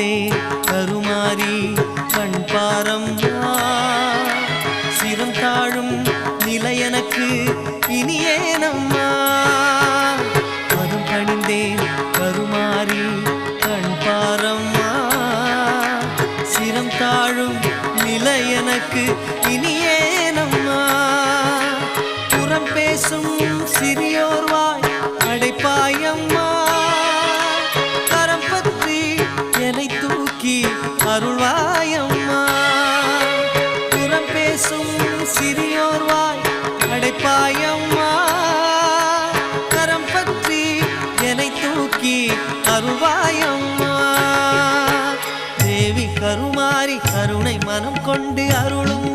பணிந்தேன் கருமாரி கண் பாரம்மா சிரம் தாழும் நிலை எனக்கு இனியேனம்மா பதம் பணிந்தேன் கருமாரி கண் பாரம்மா சிரம் தாழும் நிலை எனக்கு இனியேனம்மா புறம் பேசும் சிறியோர் வாய் அடைப்பாயம்மா கரம் பற்றி என்னை தூக்கி அருள்வாயம்மா புறம் பேசும் சிறியோர் வாய் அடைப்பாயம்மா கரம் பற்றி என்னை தூக்கி அருள்வாயம்மா தேவி கருமாரி கருணை மனம் கொண்டு அருளும்